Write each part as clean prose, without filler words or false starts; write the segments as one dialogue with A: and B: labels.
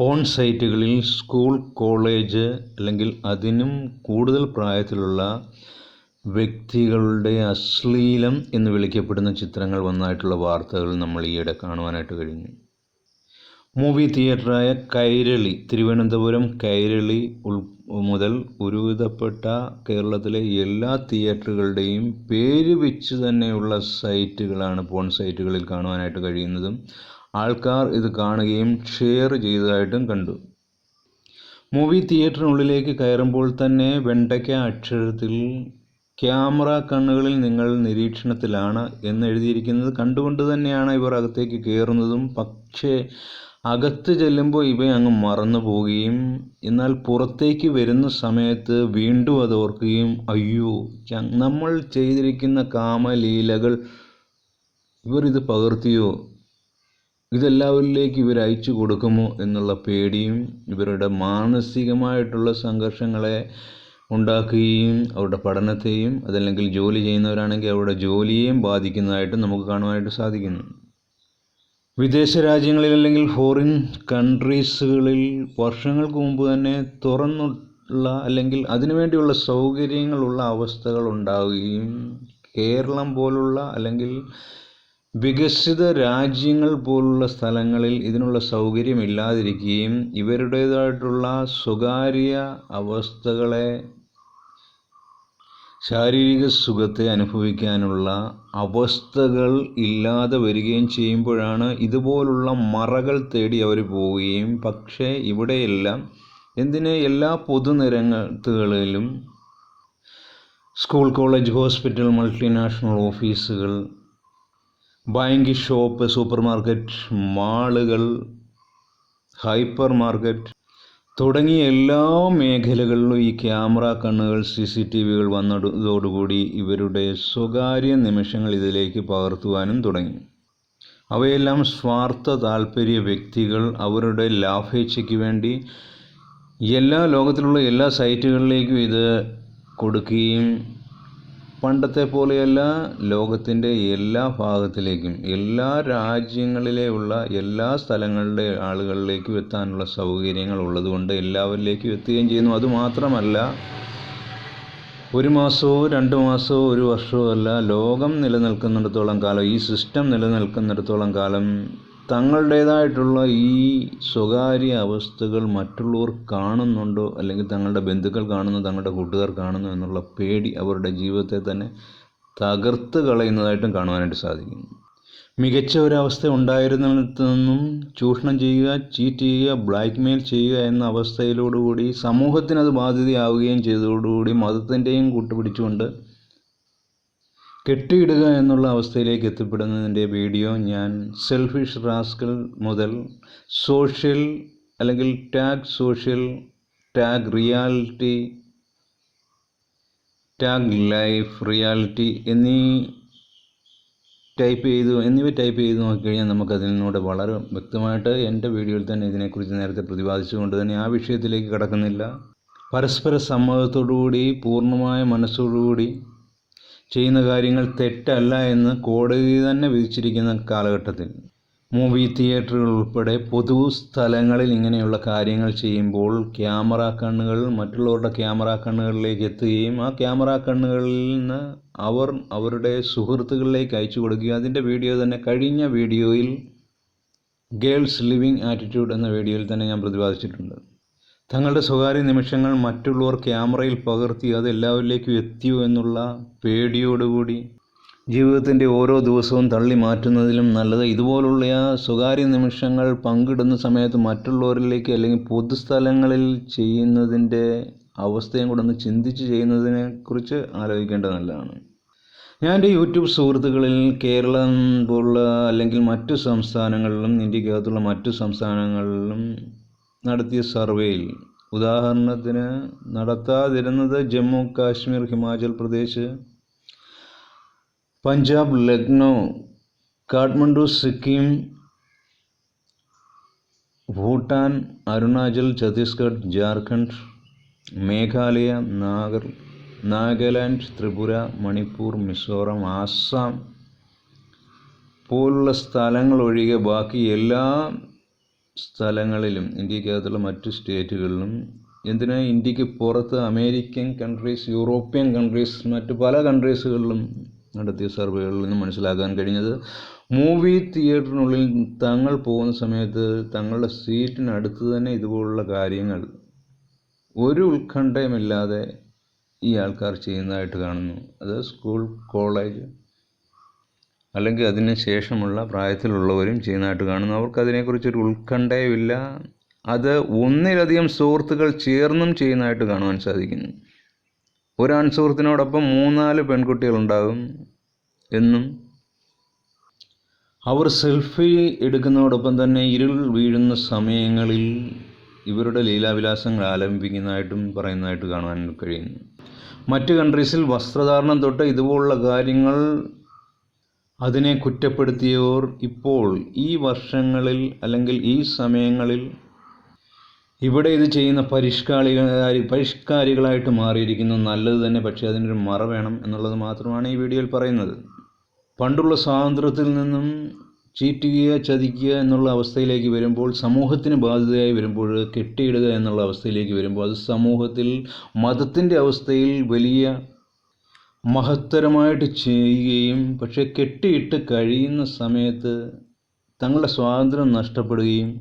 A: Porn സൈറ്റുകളിൽ school, college അല്ലെങ്കിൽ അതിനും കൂടുതൽ പ്രായത്തിലുള്ള വ്യക്തികളുടെ അശ്ലീലം എന്ന് വിളിക്കപ്പെടുന്ന ചിത്രങ്ങൾ വന്നതായിട്ടുള്ള വാർത്തകൾ നമ്മൾ ഈയിടെ കാണുവാനായിട്ട് കഴിഞ്ഞു. മൂവി തിയേറ്ററായ കൈരളി, തിരുവനന്തപുരം കൈരളി മുതൽ ഒരുവിധപ്പെട്ട കേരളത്തിലെ എല്ലാ തിയേറ്ററുകളുടെയും പേര് വെച്ച് തന്നെയുള്ള സൈറ്റുകളാണ് പോൺ സൈറ്റുകളിൽ കാണുവാനായിട്ട് കഴിയുന്നതും ആൾക്കാർ ഇത് കാണുകയും ഷെയർ ചെയ്തതായിട്ടും കണ്ടു. മൂവി തിയേറ്ററിനുള്ളിലേക്ക് കയറുമ്പോൾ തന്നെ വെണ്ടയ്ക്ക അക്ഷരത്തിൽ ക്യാമറ കണ്ണുകളിൽ നിങ്ങൾ നിരീക്ഷണത്തിലാണ് എന്നെഴുതിയിരിക്കുന്നത് കണ്ടുകൊണ്ട് തന്നെയാണ് ഇവർ അകത്തേക്ക് കയറുന്നതും. പക്ഷേ അകത്ത് ചെല്ലുമ്പോൾ ഇവ അങ്ങ് മറന്നു പോവുകയും എന്നാൽ പുറത്തേക്ക് വരുന്ന സമയത്ത് വീണ്ടും അത് ഓർക്കുകയും അയ്യോ നമ്മൾ ചെയ്തിരിക്കുന്ന കാമലീലകൾ ഇവരിത് പകർത്തിയോ, ഇതെല്ലാവരിലേക്ക് ഇവർ അയച്ചു കൊടുക്കുമോ എന്നുള്ള പേടിയും ഇവരുടെ മാനസികമായിട്ടുള്ള സംഘർഷങ്ങളെ ഉണ്ടാക്കുകയും അവരുടെ പഠനത്തെയും അതല്ലെങ്കിൽ ജോലി ചെയ്യുന്നവരാണെങ്കിൽ അവരുടെ ജോലിയെയും ബാധിക്കുന്നതായിട്ട് നമുക്ക് കാണുവാനായിട്ട് സാധിക്കുന്നു. വിദേശ രാജ്യങ്ങളിൽ അല്ലെങ്കിൽ ഫോറിൻ കൺട്രീസുകളിൽ വർഷങ്ങൾക്ക് മുമ്പ് തന്നെ തുറന്നുള്ള അല്ലെങ്കിൽ അതിനുവേണ്ടിയുള്ള സൗകര്യങ്ങളുള്ള അവസ്ഥകൾ ഉണ്ടാവുകയും കേരളം പോലുള്ള അല്ലെങ്കിൽ വികസിത രാജ്യങ്ങൾ പോലുള്ള സ്ഥലങ്ങളിൽ ഇതിനുള്ള സൗകര്യമില്ലാതിരിക്കുകയും ഇവരുടേതായിട്ടുള്ള സ്വകാര്യ അവസ്ഥകളെ, ശാരീരിക സുഖത്തെ അനുഭവിക്കാനുള്ള അവസ്ഥകൾ ഇല്ലാതെ വരികയും ചെയ്യുമ്പോഴാണ് ഇതുപോലുള്ള മറകൾ തേടി അവർ പോവുകയും. പക്ഷേ ഇവിടെയെല്ലാം എല്ലാ പൊതുനിരത്തുകളിലും സ്കൂൾ, കോളേജ്, ഹോസ്പിറ്റൽ, മൾട്ടിനാഷണൽ ഓഫീസുകൾ, ബാങ്ക്, ഷോപ്പ്, സൂപ്പർ മാർക്കറ്റ്, മാളുകൾ, ഹൈപ്പർ മാർക്കറ്റ് തുടങ്ങിയ എല്ലാ മേഖലകളിലും ഈ ക്യാമറ കണ്ണുകൾ, CCTVകൾ വന്നതോടുകൂടി ഇവരുടെ സ്വകാര്യ നിമിഷങ്ങൾ ഇതിലേക്ക് പകർത്തുവാനും തുടങ്ങി. അവയെല്ലാം സ്വാർത്ഥ താല്പര്യ വ്യക്തികൾ അവരുടെ ലാഭേച്ഛയ്ക്ക് വേണ്ടി ലോകത്തിലുള്ള എല്ലാ സൈറ്റുകളിലേക്കും ഇത് കൊടുക്കുകയും പണ്ടത്തെ പോലെയല്ല ലോകത്തിൻ്റെ എല്ലാ ഭാഗത്തിലേക്കും എല്ലാ രാജ്യങ്ങളിലെയുള്ള എല്ലാ സ്ഥലങ്ങളുടെ ആളുകളിലേക്കും എത്താനുള്ള സൗകര്യങ്ങൾ ഉള്ളതുകൊണ്ട് എല്ലാവരിലേക്കും എത്തുകയും ചെയ്യുന്നു. അതുമാത്രമല്ല, 1 മാസമോ 2 മാസമോ 1 വർഷമോ അല്ല, ലോകം നിലനിൽക്കുന്നിടത്തോളം കാലം, ഈ സിസ്റ്റം നിലനിൽക്കുന്നിടത്തോളം കാലം തങ്ങളുടേതായിട്ടുള്ള ഈ സ്വകാര്യ അവസ്ഥകൾ മറ്റുള്ളവർ കാണുന്നുണ്ടോ അല്ലെങ്കിൽ തങ്ങളുടെ ബന്ധുക്കൾ കാണുന്നു, തങ്ങളുടെ കൂട്ടുകാർ കാണുന്നു എന്നുള്ള പേടി അവരുടെ ജീവിതത്തെ തന്നെ തകർത്ത് കളയുന്നതായിട്ടും കാണുവാനായിട്ട് സാധിക്കുന്നു. മികച്ച ഒരവസ്ഥ ഉണ്ടായിരുന്നിടത്തു നിന്നും ചൂഷണം ചെയ്യുക, ചീറ്റ് ചെയ്യുക, ബ്ലാക്ക് മെയിൽ ചെയ്യുക എന്ന അവസ്ഥയിലോടുകൂടി സമൂഹത്തിനത് ബാധ്യതയാവുകയും ചെയ്തതോടുകൂടി മതത്തിൻ്റെയും കൂട്ടുപിടിച്ചുകൊണ്ട് കെട്ടിയിടുക എന്നുള്ള അവസ്ഥയിലേക്ക് എത്തിപ്പെടുന്നതിൻ്റെ വീഡിയോ ഞാൻ സെൽഫിഷ് റാസ്കൽ മുതൽ സോഷ്യൽ അല്ലെങ്കിൽ tag social, tag reality, tag life reality എന്നിവ ടൈപ്പ് ചെയ്ത് നോക്കിക്കഴിഞ്ഞാൽ നമുക്കതിനോട് വളരെ വ്യക്തമായിട്ട് എൻ്റെ വീഡിയോയിൽ തന്നെ ഇതിനെക്കുറിച്ച് നേരത്തെ പ്രതിപാദിച്ചുകൊണ്ട് തന്നെ ആ വിഷയത്തിലേക്ക് കടക്കുന്നില്ല. പരസ്പര സമ്മതത്തോടുകൂടി പൂർണ്ണമായ മനസ്സോടുകൂടി ചെയ്യുന്ന കാര്യങ്ങൾ തെറ്റല്ല എന്ന് കോടതി തന്നെ വിധിച്ചിരിക്കുന്ന കാലഘട്ടത്തിൽ മൂവി തിയേറ്ററുകൾ ഉൾപ്പെടെ പൊതു സ്ഥലങ്ങളിൽ ഇങ്ങനെയുള്ള കാര്യങ്ങൾ ചെയ്യുമ്പോൾ ക്യാമറ കണ്ണുകൾ മറ്റുള്ളവരുടെ ക്യാമറ കണ്ണുകളിലേക്ക് എത്തുകയും ആ ക്യാമറ കണ്ണുകളിൽ നിന്ന് അവരുടെ സുഹൃത്തുക്കളിലേക്ക് അയച്ചു കൊടുക്കുകയും അതിൻ്റെ വീഡിയോ തന്നെ കഴിഞ്ഞ വീഡിയോയിൽ ഗേൾസ് ലിവിങ് ആറ്റിറ്റ്യൂഡ് എന്ന വീഡിയോയിൽ തന്നെ ഞാൻ പ്രതിപാദിച്ചിട്ടുണ്ട്. തങ്ങളുടെ സ്വകാര്യ നിമിഷങ്ങൾ മറ്റുള്ളവർ ക്യാമറയിൽ പകർത്തി അത് എല്ലാവരിലേക്കും എത്തിയോ എന്നുള്ള പേടിയോടുകൂടി ജീവിതത്തിൻ്റെ ഓരോ ദിവസവും തള്ളി മാറ്റുന്നതിലും നല്ലത് ഇതുപോലുള്ള സ്വകാര്യ നിമിഷങ്ങൾ പങ്കിടുന്ന സമയത്ത് മറ്റുള്ളവരിലേക്ക് അല്ലെങ്കിൽ പൊതുസ്ഥലങ്ങളിൽ ചെയ്യുന്നതിൻ്റെ അവസ്ഥയും കൂടെ ഒന്ന് ചിന്തിച്ച് ചെയ്യുന്നതിനെക്കുറിച്ച് ആലോചിക്കേണ്ടത് നല്ലതാണ്. ഞാൻ എൻ്റെ യൂട്യൂബ് സുഹൃത്തുക്കളിൽ കേരളം പോലുള്ള അല്ലെങ്കിൽ മറ്റു സംസ്ഥാനങ്ങളിലും ഇന്ത്യക്കകത്തുള്ള മറ്റു സംസ്ഥാനങ്ങളിലും നടത്തിയ സർവേയിൽ ഉദാഹരണത്തിന് നടത്താതിരുന്നത് ജമ്മു കാശ്മീർ, ഹിമാചൽ പ്രദേശ്, പഞ്ചാബ്, ലക്നൗ, കാഠ്മണ്ഡു, സിക്കിം, ഭൂട്ടാൻ, അരുണാചൽ, ഛത്തീസ്ഗഡ്, ജാർഖണ്ഡ്, മേഘാലയ, നാഗാലാൻഡ്, ത്രിപുര, മണിപ്പൂർ, മിസോറാം, ആസാം പോലുള്ള സ്ഥലങ്ങൾ ഒഴികെ ബാക്കി എല്ലാ സ്ഥലങ്ങളിലും ഇന്ത്യക്കകത്തുള്ള മറ്റു സ്റ്റേറ്റുകളിലും എന്തിനാ ഇന്ത്യക്ക് പുറത്ത് അമേരിക്കൻ കൺട്രീസ്, യൂറോപ്യൻ കൺട്രീസ്, മറ്റു പല കൺട്രീസുകളിലും നടത്തിയ സർവേകളിൽ നിന്ന് മനസ്സിലാക്കാൻ കഴിഞ്ഞത് മൂവി തിയേറ്ററിനുള്ളിൽ തങ്ങൾ പോകുന്ന സമയത്ത് തങ്ങളുടെ സീറ്റിനടുത്ത് തന്നെ ഇതുപോലുള്ള കാര്യങ്ങൾ ഒരു ഉത്കണ്ഠയുമില്ലാതെ ഈ ആൾക്കാർ ചെയ്യുന്നതായിട്ട് കാണുന്നു. അത് സ്കൂൾ, കോളേജ് അല്ലെങ്കിൽ അതിന് ശേഷമുള്ള പ്രായത്തിലുള്ളവരും ചെയ്യുന്നതായിട്ട് കാണുന്നു. അവർക്കതിനെക്കുറിച്ചൊരു ഉത്കണ്ഠയുമില്ല. അത് ഒന്നിലധികം സുഹൃത്തുക്കൾ ചേർന്നും ചെയ്യുന്നതായിട്ട് കാണുവാൻ സാധിക്കുന്നു. ഒരു ആൺസുഹൃത്തിനോടൊപ്പം 3-4 പെൺകുട്ടികളുണ്ടാകും എന്നും. അവർ സെൽഫി എടുക്കുന്നതോടൊപ്പം തന്നെ ഇരുൾ വീഴുന്ന സമയങ്ങളിൽ ഇവരുടെ ലീലാവിലാസങ്ങൾ ആലപിക്കുന്നതായിട്ടും പറയുന്നതായിട്ട് കാണുവാൻ കഴിയുന്നു. മറ്റ് കൺട്രീസിൽ വസ്ത്രധാരണം തൊട്ട് ഇതുപോലുള്ള കാര്യങ്ങൾ അതിനെ കുറ്റപ്പെടുത്തിയവർ ഇപ്പോൾ ഈ വർഷങ്ങളിൽ അല്ലെങ്കിൽ ഈ സമയങ്ങളിൽ ഇവിടെ ഇത് ചെയ്യുന്ന പരിഷ്കാരികളായിട്ട് മാറിയിരിക്കുന്നു. നല്ലത് തന്നെ, പക്ഷേ അതിനൊരു മറ വേണം എന്നുള്ളത് മാത്രമാണ് ഈ വീഡിയോയിൽ പറയുന്നത്. പണ്ടുള്ള സ്വാതന്ത്ര്യത്തിൽ നിന്നും ചീറ്റുക, ചതിക്കുക എന്നുള്ള അവസ്ഥയിലേക്ക് വരുമ്പോൾ, സമൂഹത്തിന് ബാധ്യതയായി വരുമ്പോൾ, കെട്ടിയിടുക എന്നുള്ള അവസ്ഥയിലേക്ക് വരുമ്പോൾ, അത് സമൂഹത്തിൽ മതത്തിൻ്റെ അവസ്ഥയിൽ വലിയ മഹത്തരമായിട്ട് ചെയ്യുകയും, പക്ഷേ കെട്ടിയിട്ട് കഴിയുന്ന സമയത്ത് തങ്ങളുടെ സ്വാതന്ത്ര്യം നഷ്ടപ്പെടുകയും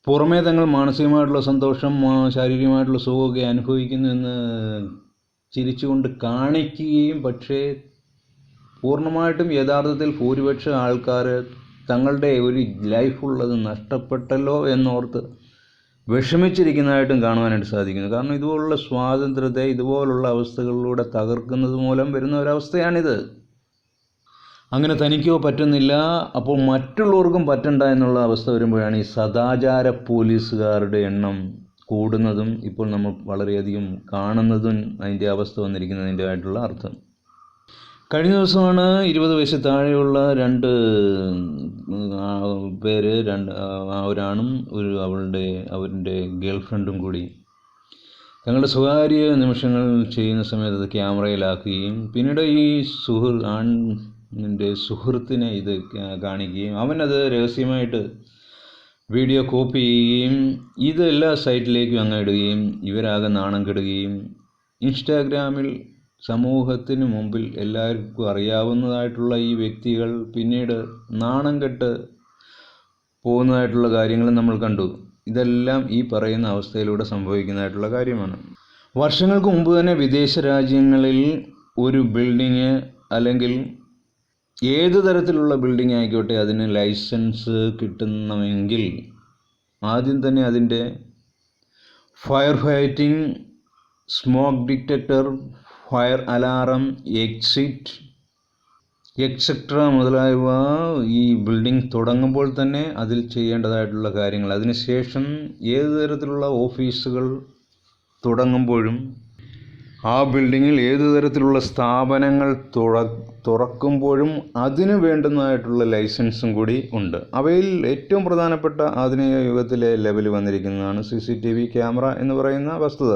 A: പുറമേ തങ്ങൾ മാനസികമായിട്ടുള്ള സന്തോഷം, ശാരീരികമായിട്ടുള്ള സുഖമൊക്കെ അനുഭവിക്കുന്നു എന്ന് ചിരിച്ചുകൊണ്ട് കാണിക്കുകയും, പക്ഷേ പൂർണ്ണമായിട്ടും യഥാർത്ഥത്തിൽ ഭൂരിപക്ഷ ആൾക്കാർ തങ്ങളുടെ ഒരു ലൈഫുള്ളത് നഷ്ടപ്പെട്ടല്ലോ എന്നോർത്ത് വിഷമിച്ചിരിക്കുന്നതായിട്ടും കാണുവാനായിട്ട് സാധിക്കുന്നു. കാരണം ഇതുപോലുള്ള സ്വാതന്ത്ര്യത്തെ ഇതുപോലുള്ള അവസ്ഥകളിലൂടെ തകർക്കുന്നത് മൂലം വരുന്ന ഒരവസ്ഥയാണിത്. അങ്ങനെ തനിക്കോ പറ്റുന്നില്ല, അപ്പോൾ മറ്റുള്ളവർക്കും പറ്റണ്ട എന്നുള്ള അവസ്ഥ വരുമ്പോഴാണ് ഈ സദാചാര പോലീസുകാരുടെ എണ്ണം കൂടുന്നതും ഇപ്പോൾ നമ്മൾ വളരെയധികം കാണുന്നതും അതിൻ്റെ അവസ്ഥ വന്നിരിക്കുന്നതിൻ്റെ ആയിട്ടുള്ള അർത്ഥം. കഴിഞ്ഞ ദിവസമാണ് 20 വയസ്സിൽ താഴെയുള്ള 2 പേര്, ഒരാണും അവരുടെ ഗേൾ ഫ്രണ്ടും കൂടി തങ്ങളുടെ സ്വകാര്യ നിമിഷങ്ങൾ ചെയ്യുന്ന സമയത്ത് അത് ക്യാമറയിലാക്കുകയും പിന്നീട് ഈ സുഹൃത്തിനെ ഇത് കാണിക്കുകയും അവനത് രഹസ്യമായിട്ട് വീഡിയോ കോപ്പി ചെയ്യുകയും ഇത് എല്ലാ സൈറ്റിലേക്കും അങ്ങ് ഇടുകയും ഇവരാകെ നാണം കെടുകയും ഇൻസ്റ്റാഗ്രാമിൽ സമൂഹത്തിന് മുമ്പിൽ എല്ലാവർക്കും അറിയാവുന്നതായിട്ടുള്ള ഈ വ്യക്തികൾ പിന്നീട് നാണം കെട്ട് പോകുന്നതായിട്ടുള്ള കാര്യങ്ങൾ നമ്മൾ കണ്ടു. ഇതെല്ലാം ഈ പറയുന്ന അവസ്ഥയിലൂടെ സംഭവിക്കുന്നതായിട്ടുള്ള കാര്യമാണ്. വർഷങ്ങൾക്ക് മുമ്പ് തന്നെ വിദേശ രാജ്യങ്ങളിൽ ഒരു ബിൽഡിങ് അല്ലെങ്കിൽ ഏത് തരത്തിലുള്ള ബിൽഡിംഗ് ആയിക്കോട്ടെ അതിന് ലൈസൻസ് കിട്ടുന്നെങ്കിൽ ആദ്യം തന്നെ അതിൻ്റെ fire fighting, smoke detector, fire alarm, exit etcetera മുതലായവ ഈ ബിൽഡിംഗ് തുടങ്ങുമ്പോൾ തന്നെ അതിൽ ചെയ്യേണ്ടതായിട്ടുള്ള കാര്യങ്ങൾ. അതിനുശേഷം ഏത് തരത്തിലുള്ള ഓഫീസുകൾ തുടങ്ങുമ്പോഴും ആ ബിൽഡിങ്ങിൽ ഏത് തരത്തിലുള്ള സ്ഥാപനങ്ങൾ തുറക്കുമ്പോഴും അതിന് വേണ്ടുന്നതായിട്ടുള്ള ലൈസൻസും കൂടി ഉണ്ട്. അവയിൽ ഏറ്റവും പ്രധാനപ്പെട്ട ആധുനിക യുഗത്തിലെ ലെവൽ വന്നിരിക്കുന്നതാണ് CCTV ക്യാമറ എന്ന് പറയുന്ന വസ്തുത.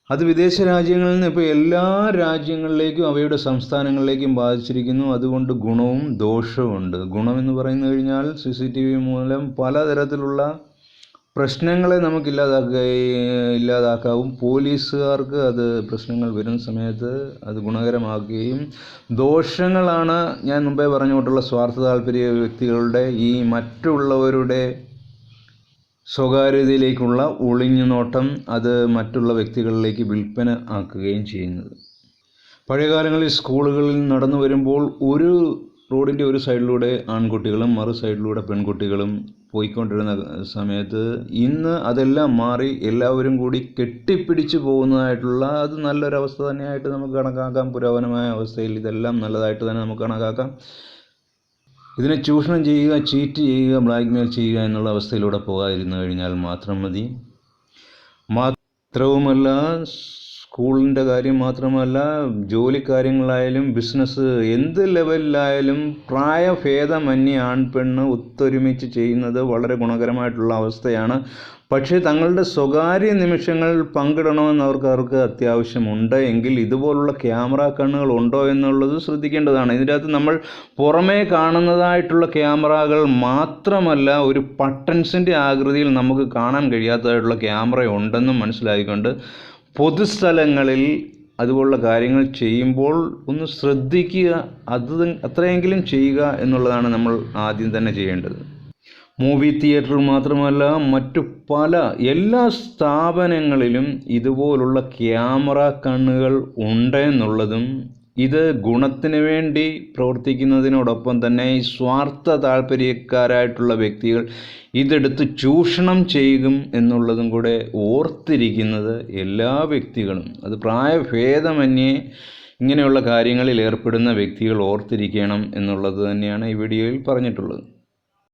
A: അത് വിദേശ രാജ്യങ്ങളിൽ നിന്ന് ഇപ്പോൾ എല്ലാ രാജ്യങ്ങളിലേക്കും അവയുടെ സംസ്ഥാനങ്ങളിലേക്കും ബാധിച്ചിരിക്കുന്നു. അതുകൊണ്ട് ഗുണവും ദോഷവും ഉണ്ട്. ഗുണമെന്ന് പറഞ്ഞു കഴിഞ്ഞാൽ CCTV മൂലം പലതരത്തിലുള്ള പ്രശ്നങ്ങളെ നമുക്ക് ഇല്ലാതാക്കാവും. പോലീസുകാർക്ക് അത് പ്രശ്നങ്ങൾ വരുന്ന സമയത്ത് അത് ഗുണകരമാക്കുകയും, ദോഷങ്ങളാണ് ഞാൻ മുമ്പേ പറഞ്ഞുകൊണ്ടുള്ള സ്വാർത്ഥ താല്പര്യ വ്യക്തികളുടെ ഈ മറ്റുള്ളവരുടെ സ്വകാര്യതയിലേക്കുള്ള ഒളിഞ്ഞു നോട്ടം, അത് മറ്റുള്ള വ്യക്തികളിലേക്ക് വിൽപ്പന ആക്കുകയും ചെയ്യുന്നത്. പഴയകാലങ്ങളിൽ സ്കൂളുകളിൽ നടന്നു വരുമ്പോൾ ഒരു റോഡിൻ്റെ ഒരു സൈഡിലൂടെ ആൺകുട്ടികളും മറു സൈഡിലൂടെ പെൺകുട്ടികളും പോയിക്കൊണ്ടിരുന്ന സമയത്ത് ഇന്ന് അതെല്ലാം മാറി എല്ലാവരും കൂടി കെട്ടിപ്പിടിച്ച് പോകുന്നതായിട്ടുള്ള അത് നല്ലൊരവസ്ഥ തന്നെയായിട്ട് നമുക്ക് കണക്കാക്കാം. പുരാതനമായ അവസ്ഥയിൽ ഇതെല്ലാം നല്ലതായിട്ട് തന്നെ നമുക്ക് കണക്കാക്കാം. ഇതിനെ ചൂഷണം ചെയ്യുക, ചീറ്റ് ചെയ്യുക, ബ്ലാക്ക്മെയിൽ ചെയ്യുക എന്നുള്ള അവസ്ഥയിലൂടെ പോകാതിരുന്നു കഴിഞ്ഞാൽ മാത്രം മതി. മാത്രവുമല്ല, സ്കൂളിൻ്റെ കാര്യം മാത്രമല്ല, ജോലി കാര്യങ്ങളായാലും ബിസിനസ് എന്ത് ലെവലിലായാലും പ്രായഭേദമന്യേ ആൺ പെണ്ണ് ഒത്തൊരുമിച്ച് ചെയ്യുന്നത് വളരെ ഗുണകരമായിട്ടുള്ള അവസ്ഥയാണ്. പക്ഷേ തങ്ങളുടെ സ്വകാര്യ നിമിഷങ്ങൾ പങ്കിടണമെന്ന് അവർക്ക് അത്യാവശ്യമുണ്ട് എങ്കിൽ ഇതുപോലുള്ള ക്യാമറ കണ്ണുകൾ ഉണ്ടോ എന്നുള്ളത് ശ്രദ്ധിക്കേണ്ടതാണ്. ഇതിൻ്റെ അകത്ത് നമ്മൾ പുറമേ കാണുന്നതായിട്ടുള്ള ക്യാമറകൾ മാത്രമല്ല, ഒരു ബട്ടൺസിൻ്റെ ആകൃതിയിൽ നമുക്ക് കാണാൻ കഴിയാത്തതായിട്ടുള്ള ക്യാമറ ഉണ്ടെന്നും മനസ്സിലാക്കിക്കൊണ്ട് പൊതുസ്ഥലങ്ങളിൽ അതുപോലുള്ള കാര്യങ്ങൾ ചെയ്യുമ്പോൾ ഒന്ന് ശ്രദ്ധിക്കുക. അത്രയെങ്കിലും ചെയ്യുക എന്നുള്ളതാണ് നമ്മൾ ആദ്യം തന്നെ ചെയ്യേണ്ടത്. മൂവി തിയേറ്റർ മാത്രമല്ല, മറ്റു എല്ലാ സ്ഥാപനങ്ങളിലും ഇതുപോലുള്ള ക്യാമറ കണ്ണുകൾ ഉണ്ട് എന്നുള്ളതും ഇത് ഗുണത്തിന് വേണ്ടി പ്രവർത്തിക്കുന്നതിനോടൊപ്പം തന്നെ ഈ സ്വാർത്ഥ താല്പര്യക്കാരായിട്ടുള്ള വ്യക്തികൾ ഇതെടുത്ത് ചൂഷണം ചെയ്യും എന്നുള്ളതും കൂടെ ഓർത്തിരിക്കുന്നത് എല്ലാ വ്യക്തികളും, അത് പ്രായഭേദമന്യേ ഇങ്ങനെയുള്ള കാര്യങ്ങളിൽ ഏർപ്പെടുന്ന വ്യക്തികൾ ഓർത്തിരിക്കണം എന്നുള്ളത് തന്നെയാണ് ഈ വീഡിയോയിൽ പറഞ്ഞിട്ടുള്ളത്.